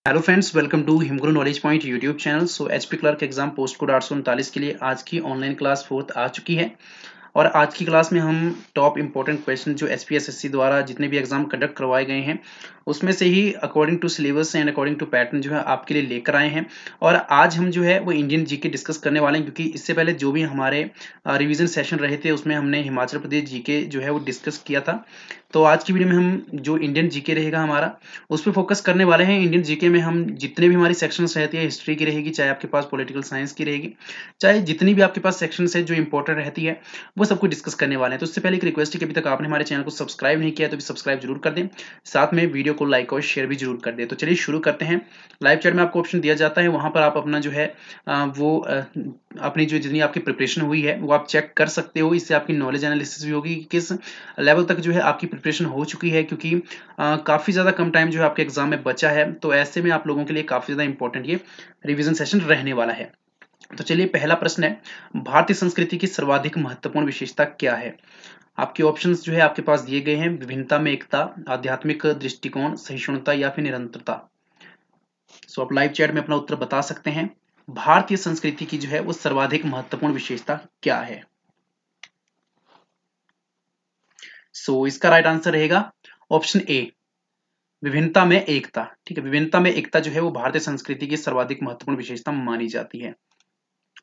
Hello friends, welcome to Himguru knowledge point YouTube channel. HP clerk exam post code 839 के लिए आज की online class fourth आ चुकी है। और आज की क्लास में हम टॉप इंपॉर्टेंट क्वेश्चन जो एचपीएसएससी द्वारा जितने भी एग्जाम कंडक्ट करवाए गए हैं उसमें से ही according to syllabus and according to pattern जो है आपके लिए लेकर आए हैं। और आज हम जो है वो इंडियन जीके डिस्कस करने वाले हैं, क्योंकि इससे पहले जो भी हमारे रिवीजन सेशन रहे थे उसमें हमने हिमाचल प्रदेश जीके जो है वो डिस्कस किया था। तो आज की वीडियो में हम जो इंडियन जीके रहेगा हमारा उस पर फोकस करने वाले हैं। इंडियन जीके में हम जितने भी हमारी सेक्शंस रहती है, हिस्ट्री की रहेगी, चाहे आपके पास पॉलिटिकल साइंस की रहेगी, चाहे जितनी भी आपके पास सेक्शंस है जो इंपॉर्टेंट रहती है वो सब कुछ डिस्कस करने वाले हैं। तो उससे पहले एक रिक्वेस्ट है कि अभी तक आपने हमारे चैनल को सब्सक्राइब नहीं किया तो भी सब्सक्राइब जरूर कर दें, साथ में वीडियो को लाइक और शेयर भी जरूर कर दें। तो चलिए शुरू करते हैं। लाइव चैट में आपको ऑप्शन दिया जाता है, वहां पर आप अपना जो है अपनी जो जितनी आपकी प्रिपरेशन हुई है वो आप चेक कर सकते हो। इससे आपकी नॉलेज एनालिसिस भी होगी कि किस लेवल तक जो है आपकी प्रिपरेशन हो चुकी है, क्योंकि काफी ज्यादा कम टाइम जो है आपके एग्जाम में बचा है। तो ऐसे में आप लोगों के लिए काफी ज्यादा इंपॉर्टेंट ये रिवीजन सेशन रहने वाला है। तो चलिए पहला प्रश्न है, भारतीय संस्कृति की सर्वाधिक महत्वपूर्ण विशेषता क्या है? आपके ऑप्शंस जो है आपके पास दिए गए हैं, विभिन्नता में एकता, आध्यात्मिक दृष्टिकोण, सहिष्णुता या फिर निरंतरता। सो आप लाइव चैट में अपना उत्तर बता सकते हैं। भारतीय संस्कृति की जो है वो सर्वाधिक महत्वपूर्ण विशेषता क्या है? इसका राइट आंसर रहेगा ऑप्शन ए, विभिन्नता में एकता। ठीक है, विभिन्नता में एकता जो है वो भारतीय संस्कृति की सर्वाधिक महत्वपूर्ण विशेषता मानी जाती है।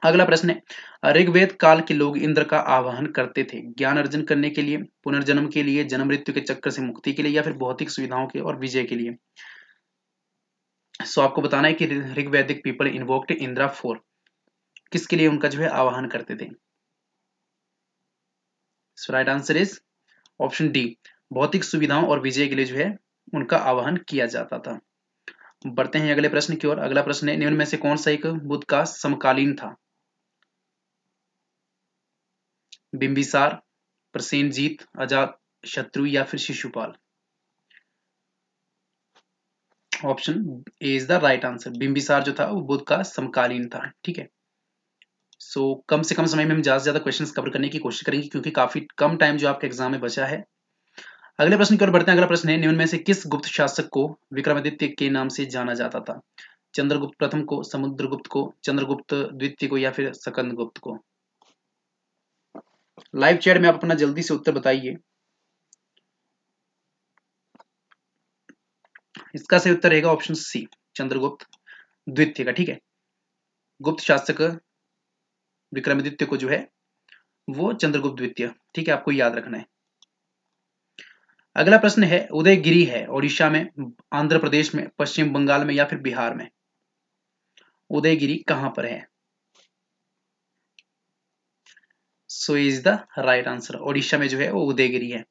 अगला प्रश्न है, ऋग्वेद काल के लोग इंद्र का आवाहन करते थे ज्ञान अर्जन करने के लिए, पुनर्जन्म के लिए, जन्म मृत्यु के चक्कर से मुक्ति के लिए या फिर भौतिक सुविधाओं के और विजय के लिए। आपको बताना है कि ऋग्वैदिक पीपल इन्वोक्ड इंद्रा फॉर, किसके लिए उनका जो है आवाहन करते थे? Right answer is option D, भौतिक सुविधाओं और विजय के लिए जो है उनका आवाहन किया जाता था। बढ़ते हैं अगले प्रश्न की ओर। अगला प्रश्न है, निम्न में से कौन सा एक बुद्ध का समकालीन था? बिंबिसार, प्रसेनजीत, अजात शत्रु या फिर Shishupal. Option A is the right answer. Bimbisara जो था वो बुद्ध का समकालीन था। ठीक है, कम से कम समय में हम ज्यादा से ज्यादा क्वेश्चंस कवर करने की कोशिश करेंगे, क्योंकि काफी कम टाइम जो आपके एग्जाम में बचा है। अगले प्रश्न की ओर बढ़ते हैं। अगला प्रश्न है, निम्न में से किस गुप्त शासक को विक्रमादित्य के नाम से जाना जाता था? चंद्रगुप्त प्रथम को, समुद्रगुप्त को, चंद्रगुप्त द्वितीय को या फिर स्कंदगुप्त को? लाइव चैट में आप अपना जल्दी से उत्तर बताइए। इसका सही उत्तर रहेगा ऑप्शन सी, चंद्रगुप्त द्वितीय का। ठीक है, गुप्त शासक विक्रमादित्य को जो है वो चंद्रगुप्त द्वितीय। ठीक है, आपको याद रखना है। अगला प्रश्न है, उदयगिरी है ओडिशा में, आंध्र प्रदेश में, पश्चिम बंगाल में या फिर बिहार में? उदयगिरी कहां पर है? Is the right answer, Odisha में जो है वो उदयगिरी है।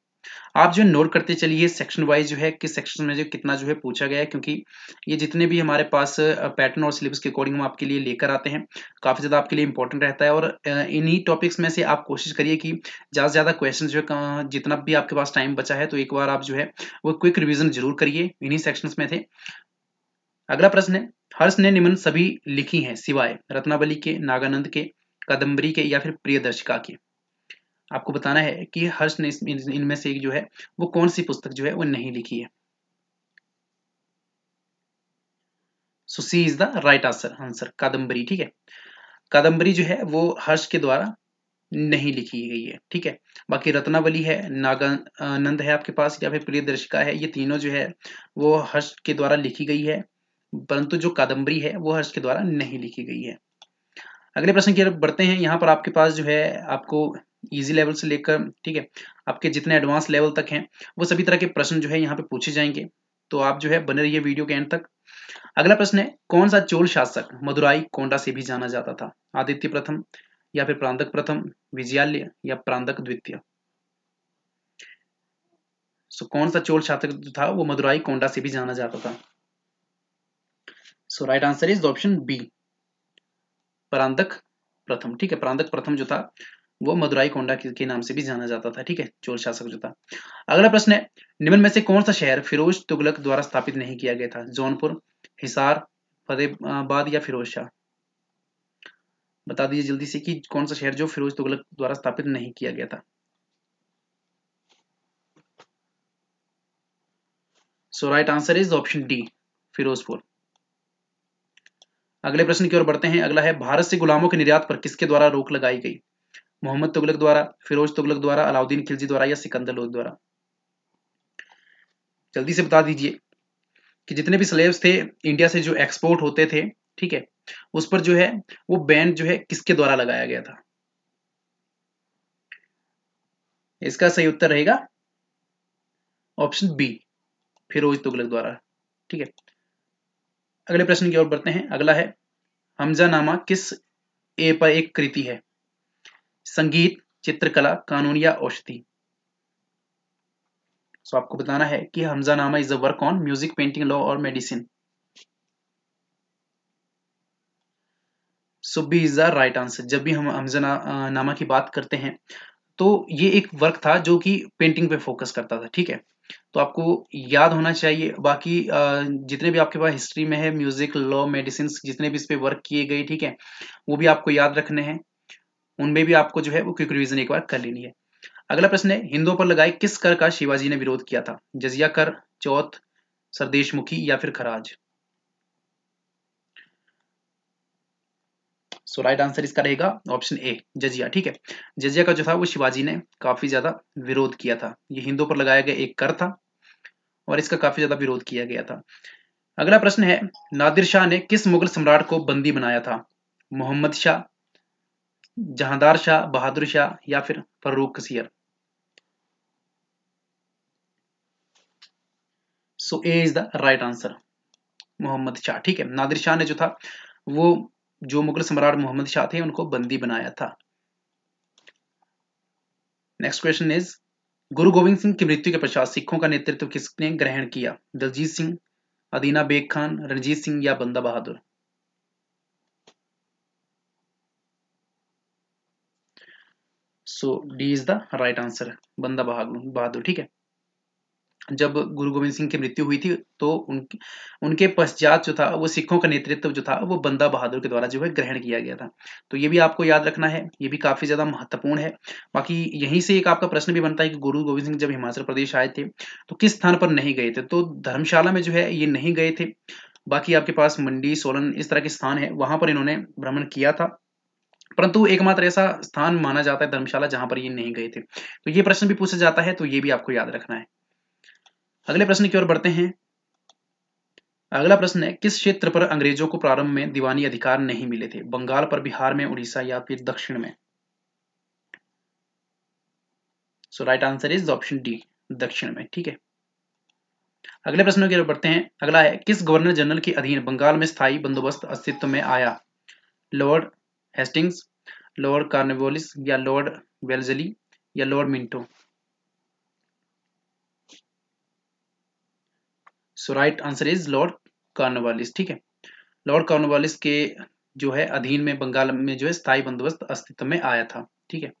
आप जो नोट करते चलिए सेक्शन वाइज जो है किस सेक्शन में जो कितना जो है पूछा गया है, क्योंकि ये जितने भी हमारे पास पैटर्न और सिलेबस के अकॉर्डिंग हम आपके लिए लेकर आते हैं, काफी ज्यादा आपके लिए इंपॉर्टेंट रहता है। और इन्हीं टॉपिक्स में से आप कोशिश करिए कि ज्यादा से ज्यादा क्वेश्चन जो है जितना भी आपके पास टाइम बचा है तो एक बार आप जो है वो क्विक रिविजन जरूर करिए, इन्हीं सेक्शंस में थे। अगला प्रश्न है, हर्ष ने निम्न सभी लिखी हैं सिवाय रत्नावली के, नागानंद के, कादम्बरी के या फिर प्रियदर्शिका के। आपको बताना है कि हर्ष ने इनमें से एक जो है वो कौन सी पुस्तक जो है वो नहीं लिखी है। C is the right answer, Kadambari. ठीक है, कादम्बरी जो है वो हर्ष के द्वारा नहीं लिखी गई है। ठीक है, बाकी रत्नावली है, नागानंद है आपके पास या फिर प्रियदर्शिका है, ये तीनों जो है वो हर्ष के द्वारा लिखी गई है, परंतु जो कादम्बरी है वो हर्ष के द्वारा नहीं लिखी गई है। अगले प्रश्न की तरफ बढ़ते हैं। यहाँ पर आपके पास जो है आपको इजी लेवल से लेकर, ठीक है, आपके जितने एडवांस लेवल तक हैं वो सभी तरह के प्रश्न जो है यहाँ पे पूछे जाएंगे, तो आप जो है बने रहिए वीडियो के एंड तक। अगला प्रश्न है, कौन सा चोल शासक मदुराई कोंडा से भी जाना जाता था? आदित्य प्रथम या फिर प्रांतक प्रथम, विजयालय या प्रांतक द्वितीय? कौन सा चोल शासक जो था वो मदुराई कोंडा से भी जाना जाता था? Right answer is option B, Parantaka प्रथम। ठीक है, प्रांतक प्रथम जो था वो मदुराई कोंडा के नाम से भी जाना जाता था। ठीक है, चोल शासक जो था। अगला प्रश्न है, निम्न में से कौन सा शहर फिरोज तुगलक द्वारा स्थापित नहीं किया गया था? जौनपुर, हिसार, फतेहाबाद या फिरोजशाह? बता दीजिए जल्दी से कि कौन सा शहर जो फिरोज तुगलक द्वारा स्थापित नहीं किया गया था। Right answer is option D, Firozpur. अगले प्रश्न की ओर बढ़ते हैं। अगला है, भारत से गुलामों के निर्यात पर किसके द्वारा रोक लगाई गई? मोहम्मद तुगलक द्वारा, फिरोज तुगलक द्वारा, अलाउद्दीन खिलजी द्वारा या सिकंदर लोदी द्वारा? जल्दी से बता दीजिए कि जितने भी स्लेव्स थे इंडिया से जो एक्सपोर्ट होते थे, ठीक है, उस पर जो है वो बैन जो है किसके द्वारा लगाया गया था? इसका सही उत्तर रहेगा ऑप्शन बी, फिरोज तुगलक द्वारा। ठीक है, अगले प्रश्न की ओर बढ़ते हैं। अगला है, हमजा नामा किस ए पर एक कृति है? संगीत, चित्रकला, कानून या औषधि? सो आपको बताना है कि Hamzanama is the work on music, painting, law और medicine. So B is the right answer. जब भी हम हमजा नामा की बात करते हैं तो ये एक वर्क था जो कि पेंटिंग पे फोकस करता था। ठीक है, तो आपको याद होना चाहिए। बाकी जितने भी आपके पास हिस्ट्री में है, म्यूजिक, लॉ, मेडिसिन, जितने भी इस पे वर्क किए गए, ठीक है, वो भी आपको याद रखने हैं। उनमें भी आपको जो है वो क्विक रिवीजन एक बार कर लेनी है। अगला प्रश्न है, हिंदुओं पर लगाए किस कर का शिवाजी ने विरोध किया था? जजिया कर, चौथ, सरदेशमुखी या फिर खराज? सो राइट आंसर इसका रहेगा ऑप्शन ए, जजिया। ठीक है, जजिया का जो था वो शिवाजी ने काफी ज्यादा विरोध किया था। ये हिंदुओं पर लगाया गया एक कर था और इसका काफी ज्यादा विरोध किया गया था। अगला प्रश्न है, नादिर शाह ने किस मुगल सम्राट को बंदी बनाया था? मोहम्मद शाह, जहांदार शाह, बहादुर शाह या फिर Farrukhsiyar? So A is the right answer, Mohammad Shah. ठीक है, नादिर शाह ने जो था वो जो मुगल सम्राट मोहम्मद शाह थे उनको बंदी बनाया था। नेक्स्ट क्वेश्चन इज, गुरु गोविंद सिंह की मृत्यु के पश्चात सिखों का नेतृत्व किसने ग्रहण किया? दलजीत सिंह, अदीना बेग खान, रणजीत सिंह या Banda Bahadur? So D is the right answer, Banda Bahadur. ठीक है, जब गुरु गोविंद सिंह की मृत्यु हुई थी तो उनके पश्चात जो था वो सिखों का नेतृत्व जो था वो बंदा बहादुर के द्वारा जो है ग्रहण किया गया था। तो ये भी आपको याद रखना है, ये भी काफी ज्यादा महत्वपूर्ण है। बाकी यहीं से एक आपका प्रश्न भी बनता है कि गुरु गोविंद सिंह जब हिमाचल प्रदेश आए थे तो किस स्थान पर नहीं गए थे? तो धर्मशाला में जो है ये नहीं गए थे। बाकी आपके पास मंडी, सोलन, इस तरह के स्थान है, वहां पर इन्होंने भ्रमण किया था। परंतु एकमात्र ऐसा स्थान माना जाता है धर्मशाला जहां पर ये नहीं गए थे। तो ये प्रश्न भी पूछा जाता है, तो ये भी आपको याद रखना है। अगले प्रश्न की ओर बढ़ते हैं। अगला प्रश्न है, किस क्षेत्र पर अंग्रेजों को प्रारंभ में दीवानी अधिकार नहीं मिले थे? बंगाल पर, बिहार में, उड़ीसा या फिर दक्षिण में? So right answer is option D, दक्षिण में। ठीक है, अगले प्रश्न की ओर बढ़ते हैं। अगला है, किस गवर्नर जनरल के अधीन बंगाल में स्थायी बंदोबस्त अस्तित्व में आया? लॉर्ड हेस्टिंग्स, लॉर्ड कॉर्नवालिस या लॉर्ड वेल्लेस्ली या Lord Minto? So right answer is Lord Cornwallis. ठीक है, लॉर्ड कॉर्नवालिस के जो है अधीन में बंगाल में जो है स्थायी बंदोबस्त अस्तित्व में आया था। ठीक है,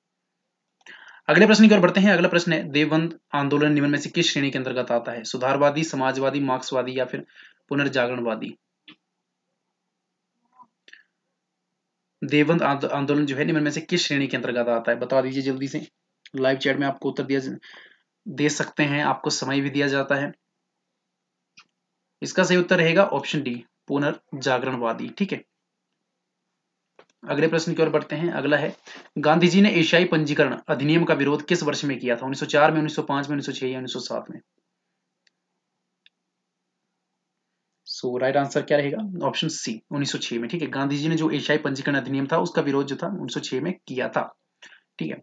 अगले प्रश्न की ओर बढ़ते हैं। अगला प्रश्न है, देवबंद आंदोलन निम्न में से किस श्रेणी के अंतर्गत आता है? सुधारवादी, समाजवादी, मार्क्सवादी या फिर पुनर्जागरणवादी? देवबंद आंदोलन जो है निम्न में से किस श्रेणी के अंतर्गत आता है? बता दीजिए जल्दी से। लाइव चैट में आपको उत्तर दिया दे सकते हैं, आपको समय भी दिया जाता है। इसका सही उत्तर रहेगा ऑप्शन डी, पुनर्जागरणवादी। ठीक है, अगले प्रश्न की ओर बढ़ते हैं। अगला है, गांधी जी ने एशियाई पंजीकरण अधिनियम का विरोध किस वर्ष में किया था? 1904 में, 1905 में, 1906 या 1907 में? सो राइट आंसर क्या रहेगा? ऑप्शन सी, 1906 में। ठीक है, गांधी जी ने जो एशियाई पंजीकरण अधिनियम था उसका विरोध जो था 1906 में किया था। ठीक है,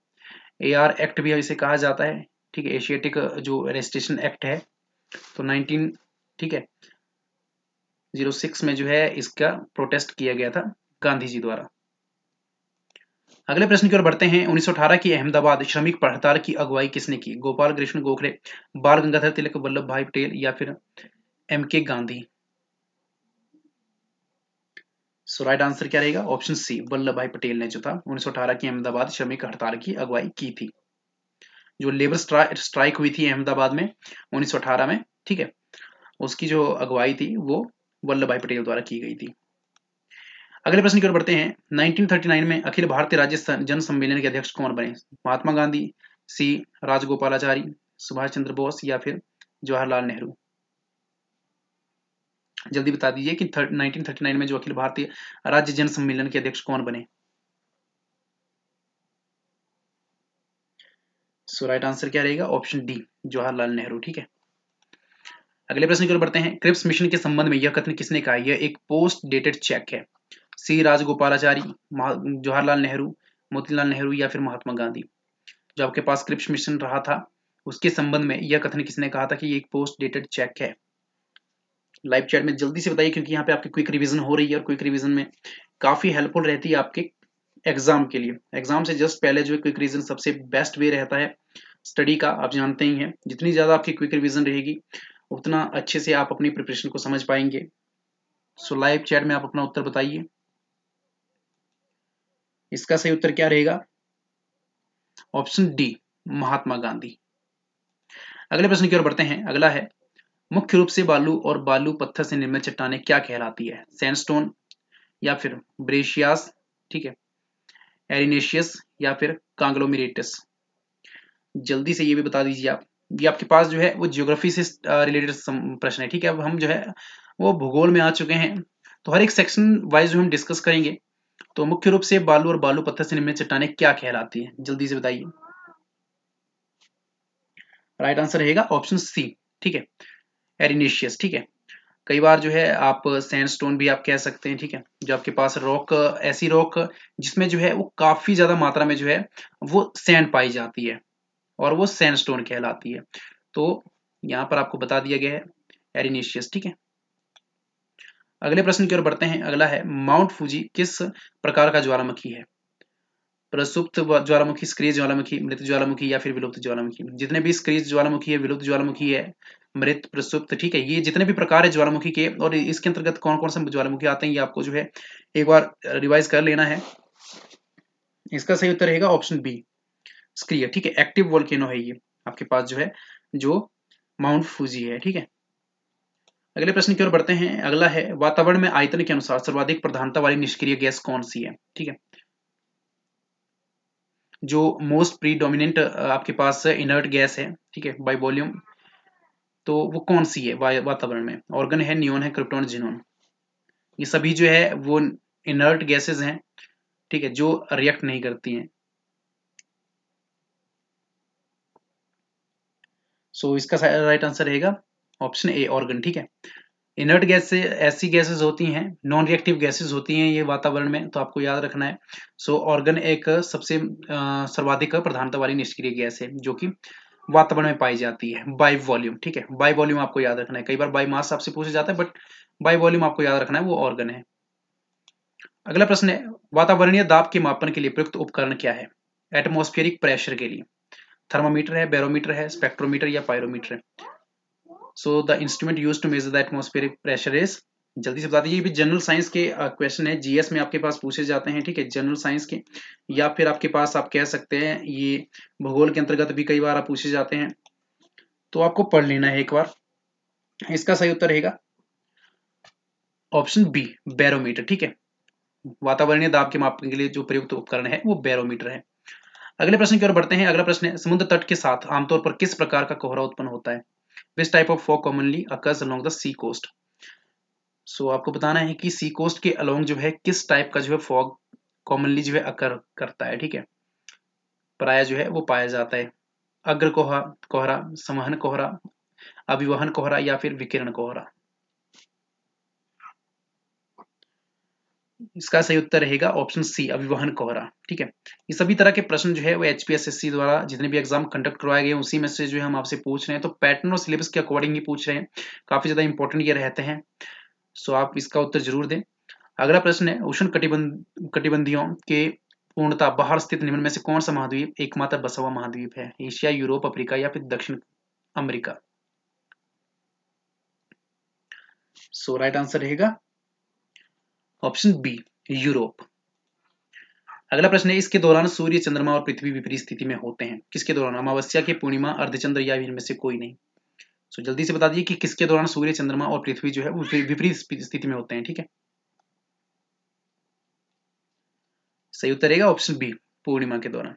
एआर एक्ट भी इसे कहा जाता है। ठीक है, एशियाटिक जो रजिस्ट्रेशन एक्ट है, तो 19, ठीक है, 06 में जो है इसका प्रोटेस्ट किया गया था गांधी जी द्वारा। अगले प्रश्न की ओर बढ़ते हैं। 1918 की अहमदाबाद श्रमिक हड़ताल की अगुवाई किसने की? गोपाल कृष्ण गोखले, बाल गंगाधर तिलक, वल्लभ भाई पटेल या फिर एम के गांधी? सो राइट आंसर क्या रहेगा? ऑप्शन सी, वल्लभ भाई पटेल ने जो था 1918 की अहमदाबाद श्रमिक हड़ताल की अगुवाई की थी। जो लेबर स्ट्राइक हुई थी अहमदाबाद में 1918 में, ठीक है, उसकी जो अगुवाई थी वो वल्लभ भाई पटेल द्वारा की गई थी। अगले प्रश्न की ओर बढ़ते हैं। 1939 में अखिल भारतीय राज्य जन सम्मेलन के अध्यक्ष कौन बने? महात्मा गांधी, सी राजगोपालाचारी, सुभाष चंद्र बोस या फिर जवाहरलाल नेहरू? जल्दी बता दीजिए कि 1939 में जो अखिल भारतीय राज्य जन सम्मेलन के अध्यक्ष कौन बने। सो राइट आंसर क्या रहेगा, ऑप्शन डी, जवाहरलाल नेहरू। ठीक है, अगले प्रश्न की ओर बढ़ते हैं। क्रिप्स मिशन के संबंध में यह कथन किसने कहा, यह एक पोस्ट डेटेड चेक है। सी राजगोपालाचारी, जवाहरलाल नेहरू, मोतीलाल नेहरू या फिर महात्मा गांधी। जो आपके पास क्रिप्स मिशन रहा था उसके संबंध में यह कथन किसने कहा था कि ये एक पोस्ट डेटेड चेक है। लाइव चैट में जल्दी से बताइए, क्योंकि यहाँ पे आपकी क्विक रिवीजन हो रही है और क्विक रिवीजन में काफी हेल्पफुल रहती है आपके एग्जाम के लिए। एग्जाम से जस्ट पहले जो है क्विक रिवीजन सबसे बेस्ट वे रहता है स्टडी का, आप जानते ही हैं। जितनी ज्यादा आपकी क्विक रिवीजन रहेगी उतना अच्छे से आप अपनी प्रिपरेशन को समझ पाएंगे। सो लाइव चैट में आप अपना उत्तर बताइए, इसका सही उत्तर क्या रहेगा, ऑप्शन डी, महात्मा गांधी। अगले प्रश्न की ओर बढ़ते हैं। अगला है, मुख्य रूप से बालू और बालू पत्थर से निर्मित चट्टानें क्या कहलाती है, सैंडस्टोन या फिर ब्रेशियास, ठीक है, एरिनेशियस या फिर कांग्लोमेरेटस। जल्दी से ये भी बता दीजिए आप। ये आपके पास जो है वो ज्योग्राफी से रिलेटेड प्रश्न है। ठीक है, अब हम जो है वो भूगोल में आ चुके हैं, तो हर एक सेक्शन वाइज जो हम डिस्कस करेंगे। तो मुख्य रूप से बालू और बालू पत्थर से निर्मित चट्टानें क्या कहलाती हैं, जल्दी से बताइए। राइट आंसर रहेगा ऑप्शन सी, ठीक है, एरिनेशियस। ठीक है, कई बार जो है आप सैंडस्टोन भी आप कह सकते हैं। ठीक है, जो आपके पास रॉक, ऐसी रॉक जिसमें जो है वो काफी ज्यादा मात्रा में जो है वो सैंड पाई जाती है और वो सैंडस्टोन कहलाती है। तो यहाँ पर आपको बता दिया गया है एरिनेशियस। ठीक है, अगले प्रश्न की ओर बढ़ते हैं। अगला है, माउंट फूजी किस प्रकार का ज्वालामुखी है, प्रसुप्त ज्वालामुखी, सक्रिय ज्वालामुखी, मृत ज्वालामुखी या फिर विलुप्त ज्वालामुखी। जितने भी सक्रिय ज्वालामुखी है, विलुप्त ज्वालामुखी है, मृत, प्रसुप्त, ठीक है, ये जितने भी प्रकार है ज्वालामुखी के और इसके अंतर्गत कौन कौन से ज्वालामुखी आते हैं ये आपको जो है एक बार रिवाइज कर लेना है। इसका सही उत्तर रहेगा ऑप्शन बी, सक्रिय। ठीक है, एक्टिव वोल्केनो है ये आपके पास जो है जो माउंट फूजी है। ठीक है, अगले प्रश्न की ओर बढ़ते हैं। अगला है, वातावरण में आयतन के अनुसार सर्वाधिक प्रधानता वाली निष्क्रिय गैस कौन सी है। ठीक है, जो मोस्ट प्रीडोमिनेंट आपके पास इनर्ट गैस है, ठीक है, बाय वॉल्यूम, तो वो कौन सी है वातावरण में, ऑर्गन है, नियोन है, क्रिप्टॉन, जिनोन। ये सभी जो है वो इनर्ट गैसेस हैं, ठीक है, जो रिएक्ट नहीं करती हैं। सो इसका राइट आंसर रहेगा ऑप्शन ए, ऑर्गन। ठीक है, इनर्ट गैस से ऐसी गैसेस होती हैं, नॉन रिएक्टिव गैसेस होती हैं ये वातावरण में, तो आपको याद रखना है। सो ऑर्गन एक सबसे सर्वाधिक प्रधानता वाली निष्क्रिय गैस है जो कि वातावरण में पाई जाती है बाय वॉल्यूम। ठीक है, बाय वॉल्यूम आपको याद रखना है, कई बार बाय मास आपसे पूछा जाता है, बट बाय वॉल्यूम आपको याद रखना है, वो ऑर्गन है। अगला प्रश्न है, वातावरणीय दाब के मापन के लिए प्रयुक्त उपकरण क्या है, एटमॉस्फेरिक प्रेशर के लिए थर्मामीटर है, बैरोमीटर है, स्पेक्ट्रोमीटर या पायरोमीटर है। So the instrument used to measure the atmospheric pressure is, जल्दी से बता दीजिए। ये भी जनरल साइंस के क्वेश्चन है, जीएस में आपके पास पूछे जाते हैं। ठीक है, जनरल साइंस के, या फिर आपके पास आप कह सकते हैं ये भूगोल के अंतर्गत भी कई बार आप पूछे जाते हैं, तो आपको पढ़ लेना है एक बार। इसका सही उत्तर रहेगा ऑप्शन बी, बैरोमीटर। ठीक है, वातावरणीय दाब के मापन के लिए जो प्रयुक्त उपकरण है वो बैरोमीटर है। अगले प्रश्न की ओर बढ़ते हैं। अगला प्रश्न है, समुद्र तट के साथ आमतौर पर किस प्रकार का कोहरा उत्पन्न होता है, which type of fog commonly occurs along the sea coast. So आपको बताना है कि सी कोस्ट के अलोंग जो है किस टाइप का जो है फॉग कॉमनली जो है अकर करता है। ठीक है, प्राय जो है वो पाया जाता है, अग्र कोहरा, कोहरा, संवहन कोहरा, अभिवहन कोहरा या फिर विकिरण कोहरा। इसका सही उत्तर रहेगा ऑप्शन सी, अभिवहन कोहरा। ठीक है, ये सभी तरह के प्रश्न जो है वो एचपीएसएससी द्वारा जितने भी एग्जाम कंडक्ट करवाए गए उसी में से जो है हम आपसे पूछ रहे हैं, तो पैटर्न और सिलेबस के अकॉर्डिंग ही पूछ रहे हैं, काफी ज्यादा इंपॉर्टेंट ये रहते हैं। सो आप इसका उत्तर जरूर दें। अगला प्रश्न है, उष्ण कटिबंधियों के पूर्णतः बाहर स्थित निम्न में से कौन सा महाद्वीप एकमात्र बसा हुआ महाद्वीप है, एशिया, यूरोप, अफ्रीका या फिर दक्षिण अमेरिका। सो राइट आंसर रहेगा ऑप्शन बी, यूरोप। अगला प्रश्न है, इसके दौरान सूर्य, चंद्रमा और पृथ्वी विपरीत स्थिति में होते हैं, किसके दौरान, अमावस्या के, पूर्णिमा, अर्धचंद्र या इनमें से कोई नहीं। सो जल्दी से बता दीजिए कि किसके दौरान सूर्य, चंद्रमा और पृथ्वी जो है वो विपरीत स्थिति में होते हैं। ठीक है, सही उत्तर रहेगा ऑप्शन बी, पूर्णिमा के दौरान।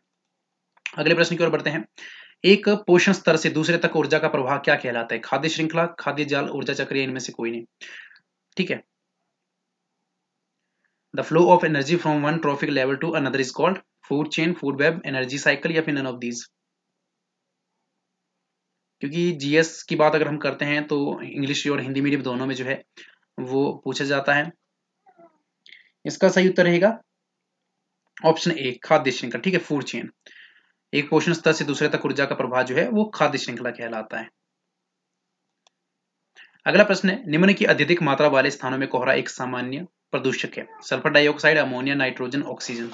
अगले प्रश्न की ओर बढ़ते हैं। एक पोषण स्तर से दूसरे तक ऊर्जा का प्रवाह क्या कहलाता है, खाद्य श्रृंखला, खाद्य जाल, ऊर्जा चक्र या इनमें से कोई नहीं। ठीक है। The flow of energy from one trophic level to another is called food chain, food web, energy cycle या फिर नन ऑफ दीज। क्योंकि जीएस की बात अगर हम करते हैं तो इंग्लिश और हिंदी मीडियम दोनों में जो है वो पूछा जाता है। इसका सही उत्तर रहेगा ऑप्शन ए, खाद्य श्रृंखला, ठीक है, फूड चेन। एक पोषण स्तर से दूसरे तक ऊर्जा का प्रवाह जो है वो खाद्य श्रृंखला कहलाता है। अगला प्रश्न है, निम्न की अत्यधिक मात्रा वाले स्थानों में कोहरा एक सामान्य प्रदूषक है। Sulphur dioxide, ammonia, nitrogen, oxygen.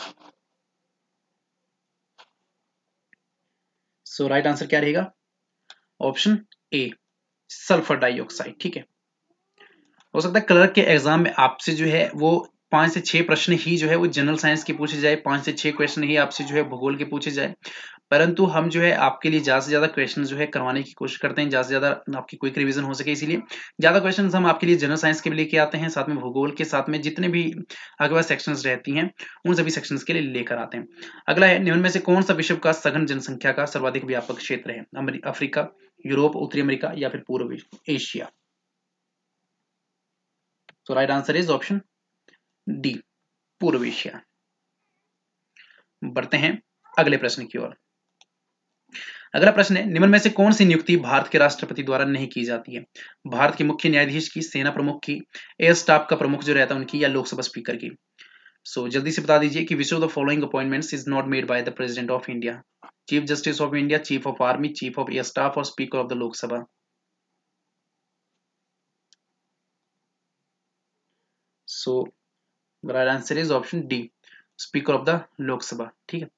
So right answer क्या रहेगा? ऑप्शन ए, सल्फर डाइऑक्साइड, ठीक है। हो सकता है क्लर्क के एग्जाम में आपसे जो है वो 5 से 6 प्रश्न ही जो है वो जनरल साइंस के पूछे जाए, 5 से 6 क्वेश्चन ही आपसे जो है भूगोल के पूछे जाए, परंतु हम जो है आपके लिए ज्यादा से ज्यादा क्वेश्चन जो है करवाने की कोशिश करते हैं, ज्यादा से ज्यादा आपकी क्विक रिवीजन हो सके, इसीलिए ज्यादा क्वेश्चन हम आपके लिए जनरल साइंस के भी लेके आते हैं, साथ में भूगोल के, साथ में जितने भी आपके पास सेक्शंस रहती हैं उन सभी सेक्शंस के लिए लेकर आते हैं। अगला है, निम्न में से कौन सा विश्व का सघन जनसंख्या का सर्वाधिक व्यापक क्षेत्र है? अफ्रीका, यूरोप, उत्तरी अमेरिका या फिर पूर्व एशिया। तो right answer is option D, पूर्व एशिया। बढ़ते हैं अगले प्रश्न की ओर। अगला प्रश्न है, निम्न में से कौन सी नियुक्ति भारत के राष्ट्रपति द्वारा नहीं की जाती है? भारत के मुख्य न्यायाधीश की, सेना प्रमुख की, एयर स्टाफ का प्रमुख जो रहता है उनकी, या लोकसभा स्पीकर की। जल्दी से बता दीजिए कि which of the following appointments is not made by the president of India? Chief justice of India, chief of army, chief of air staff और speaker of the Lok Sabha. So right answer is option D, speaker of the Lok Sabha, ठीक है।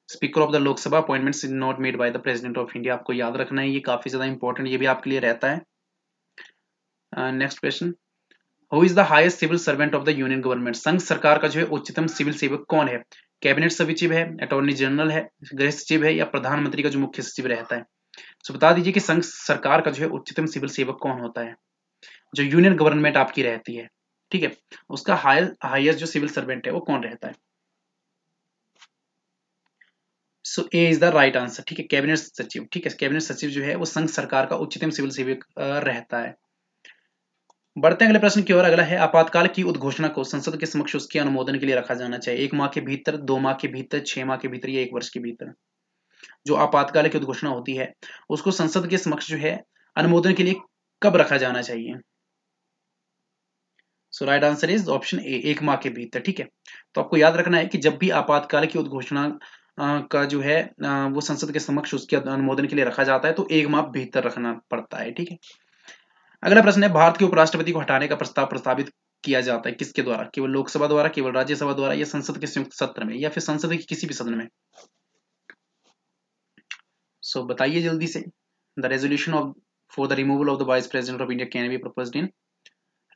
Speaker of the Lok Sabha appointments is not made by the president of India, आपको याद रखना है, ये काफी ज्यादा इंपॉर्टेंट ये भी आपके लिए रहता है। Next question, who is the highest civil servant of the union government? संघ सरकार का जो है उच्चतम सिविल सेवक कौन है? कैबिनेट सचिव है, अटॉर्नी जनरल है, गृह सचिव है, या प्रधानमंत्री का जो मुख्य सचिव रहता है? बता दीजिए कि संघ सरकार का जो है उच्चतम सिविल सेवक कौन होता है, जो यूनियन गवर्नमेंट आपकी रहती है, ठीक है, उसका हाईएस्ट जो सिविल सर्वेंट है वो कौन रहता है? ए इज द राइट आंसर, ठीक है, कैबिनेट सचिव, ठीक है, कैबिनेट सचिव जो है वो संघ सरकार का उच्चतम सिविल सेवक रहता है। बढ़ते हैं अगले प्रश्न की ओर। अगला है, आपातकाल की उद्घोषणा को संसद के समक्ष उसके अनुमोदन के लिए रखा जाना चाहिए 1 माह के भीतर, 2 माह के भीतर, 6 माह के भीतर या 1 वर्ष के भीतर? जो आपातकाल की उद्घोषणा होती है उसको संसद के समक्ष जो है अनुमोदन के लिए कब रखा जाना चाहिए? Right answer is option A, 1 माह के भीतर, ठीक है। तो आपको याद रखना है कि जब भी आपातकाल की उद्घोषणा का जो है वो संसद के समक्ष उसके अनुमोदन के लिए रखा जाता है तो 1 माह भीतर रखना पड़ता है, ठीक है। अगला प्रश्न है, भारत के उपराष्ट्रपति को हटाने का प्रस्ताव प्रस्तावित किया जाता है किसके द्वारा? केवल लोकसभा द्वारा, केवल राज्यसभा द्वारा, या संसद के संयुक्त सत्र में, या फिर संसद के किसी भी सदन में? बताइए जल्दी से। The resolution of for the removal of the vice president of India can be proposed in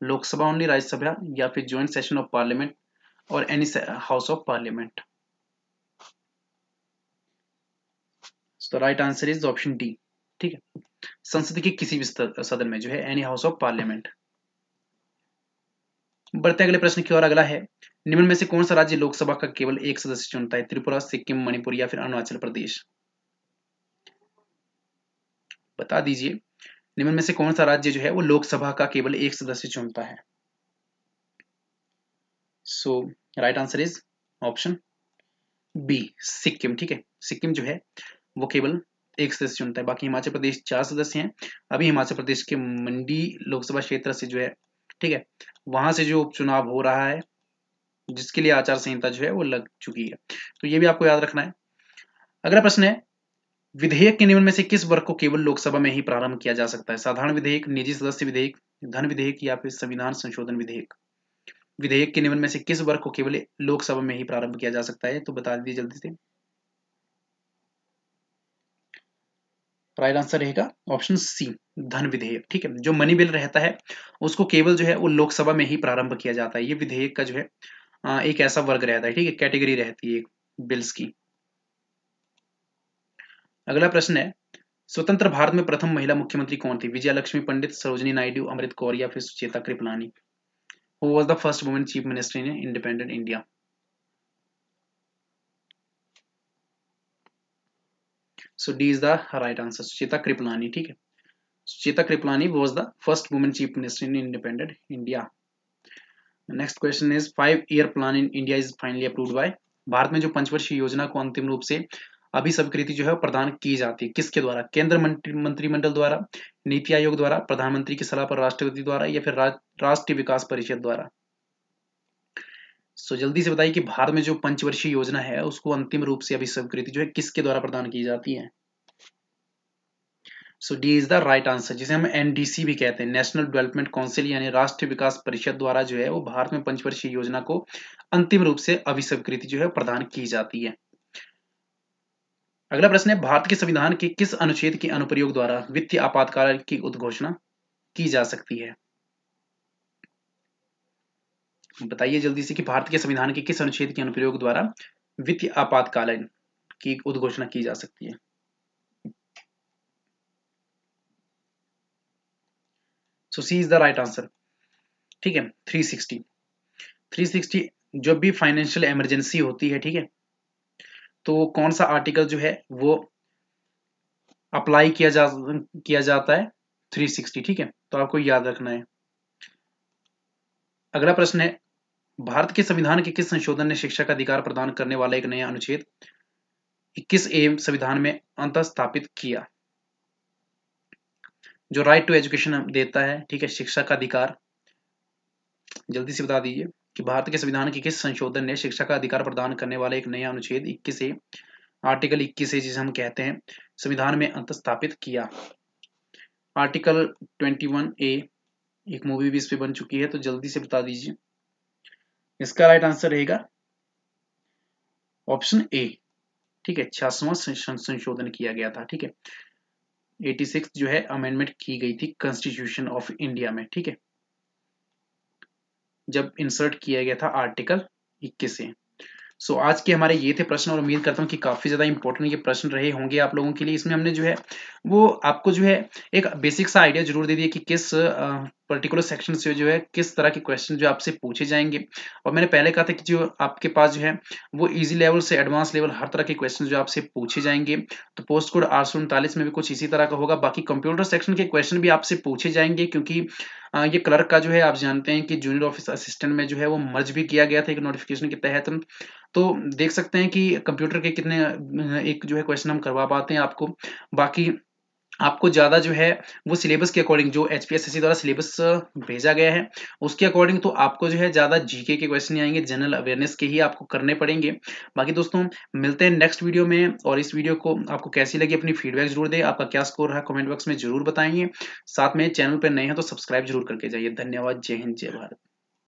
Lok Sabha only, Rajya Sabha, या फिर ज्वाइंट सेशन ऑफ पार्लियामेंट और any house of parliament? Right answer is option D, ठीक है, संसद के किसी भी सदन में जो है, एनी हाउस ऑफ पार्लियामेंट। बढ़ते अगले प्रश्न की ओर। अगला है, निम्न में से कौन सा राज्य लोकसभा का केवल एक सदस्य चुनता है? त्रिपुरा, सिक्किम, मणिपुर या फिर अरुणाचल प्रदेश? बता दीजिए, निम्न में से कौन सा राज्य जो है वो लोकसभा का केवल एक सदस्य चुनता है? Right answer is option B, Sikkim, ठीक है। सिक्किम जो है वो केवल एक सदस्य चुनता है, बाकी हिमाचल प्रदेश 4 सदस्य हैं। अभी हिमाचल प्रदेश के मंडी लोकसभा क्षेत्र से जो है, ठीक है, वहां से जो उपचुनाव हो रहा है जिसके लिए आचार संहिता जो है वो लग चुकी है, तो ये भी आपको याद रखना है। अगला प्रश्न है, विधेयक के निम्न में से किस वर्ग को केवल लोकसभा में ही प्रारंभ किया जा सकता है? साधारण विधेयक, निजी सदस्य विधेयक, धन विधेयक या फिर संविधान संशोधन विधेयक? विधेयक के निम्न में से किस वर्ग को केवल लोकसभा में ही प्रारंभ किया जा सकता है? तो बता दीजिए जल्दी से। राइट आंसर रहेगा ऑप्शन सी, धन विधेयक, ठीक है। जो मनी बिल रहता है उसको केवल जो है वो लोकसभा में ही प्रारंभ किया जाता है, ये विधेयक का जो है एक ऐसा वर्ग रहता है, ठीक है, कैटेगरी रहती है बिल्स की। अगला प्रश्न है, स्वतंत्र भारत में प्रथम महिला मुख्यमंत्री कौन थी? विजया लक्ष्मी पंडित, सरोजिनी नायडू, अमृत कौर या फिर Sucheta Kripalani? Who was the first women chief minister in independent India? D is the right answer, Sucheta Kripalani, ठीक है। Cheta Kriplani was the first woman chief minister in independent India. The next question is 5-year plan in India is finally approved by. Bharat में जो पंचवर्षीय योजना को अंतिम रूप से अभी स्वीकृति जो है प्रदान की जाती है किसके द्वारा? केंद्र मंत्रिमंडल द्वारा, नीति आयोग द्वारा, प्रधानमंत्री की सलाह पर राष्ट्रपति द्वारा या फिर राष्ट्रीय विकास परिषद द्वारा? सो जल्दी से बताइए कि भारत में जो पंचवर्षीय योजना है उसको अंतिम रूप से अभी स्वीकृति जो है किसके द्वारा प्रदान की जाती है? So D is the right answer, जिसे हम एनडीसी भी कहते हैं, नेशनल डेवलपमेंट काउंसिल यानी राष्ट्रीय विकास परिषद द्वारा जो है वो भारत में पंचवर्षीय योजना को अंतिम रूप से अभी स्वीकृति जो है प्रदान की जाती है। अगला प्रश्न है भारत के संविधान के किस अनुच्छेद के अनुप्रयोग द्वारा वित्तीय आपातकाल की उद्घोषणा की जा सकती है? बताइए जल्दी से कि भारत के संविधान के किस अनुच्छेद के अनुप्रयोग द्वारा वित्तीय आपातकालीन की उद्घोषणा की जा सकती है? सो सी इज द राइट आंसर। ठीक है, 360 जब भी फाइनेंशियल इमरजेंसी होती है, ठीक है, तो कौन सा आर्टिकल जो है वो अप्लाई किया जाता है? 360। ठीक है, तो आपको याद रखना है। अगला प्रश्न है भारत के संविधान के किस संशोधन ने शिक्षा का अधिकार प्रदान करने वाला एक नया अनुच्छेद 21A संविधान में अंतः स्थापित किया? जो राइट टू एजुकेशन देता है, ठीक है, शिक्षा का अधिकार। जल्दी से बता दीजिए कि भारत के संविधान के किस संशोधन ने शिक्षा का अधिकार प्रदान करने वाला एक नया अनुच्छेद 21A, आर्टिकल 21A जिसे हम कहते हैं, संविधान में अंतः स्थापित किया? आर्टिकल 21A, एक मूवी भी इस पे बन चुकी है, तो जल्दी से बता दीजिए। इसका राइट आंसर रहेगा ऑप्शन ए। ठीक है, 86वां संशोधन किया गया था। ठीक है, 86 जो है अमेंडमेंट की गई थी कॉन्स्टिट्यूशन ऑफ इंडिया में। ठीक है, जब इंसर्ट किया गया था आर्टिकल 21 से। सो आज के हमारे ये थे प्रश्न और उम्मीद करता हूँ कि काफी ज्यादा इंपॉर्टेंट ये प्रश्न रहे होंगे आप लोगों के लिए। इसमें हमने जो है वो आपको जो है एक बेसिक सा आइडिया जरूर दे दिया कि किस पर्टिकुलर सेक्शन से जो है किस तरह के क्वेश्चन जो आपसे पूछे जाएंगे। और मैंने पहले कहा था कि जो आपके पास जो है वो इजी लेवल से एडवांस लेवल हर तरह के क्वेश्चन जो आपसे पूछे जाएंगे। तो पोस्ट कोड 839 में भी कुछ इसी तरह का होगा। बाकी कंप्यूटर सेक्शन के क्वेश्चन भी आपसे पूछे जाएंगे, क्योंकि ये क्लर्क का जो है आप जानते हैं कि जूनियर ऑफिस असिस्टेंट में जो है वो मर्ज भी किया गया था एक नोटिफिकेशन के तहत। तो देख सकते हैं कि कंप्यूटर के कितने एक जो है क्वेश्चन हम करवा पाते हैं आपको। बाकी आपको ज्यादा जो है वो सिलेबस के अकॉर्डिंग जो एचपीएससी द्वारा सिलेबस भेजा गया है उसके अकॉर्डिंग तो आपको जो है ज्यादा जीके के क्वेश्चन आएंगे, जनरल अवेयरनेस के ही आपको करने पड़ेंगे। बाकी दोस्तों मिलते हैं नेक्स्ट वीडियो में, और इस वीडियो को आपको कैसी लगी अपनी फीडबैक जरूर दें, आपका क्या स्कोर रहा कमेंट बॉक्स में जरूर बताएंगे। साथ में चैनल पर नए हैं तो सब्सक्राइब जरूर करके जाइए। धन्यवाद, जय हिंद, जय भारत।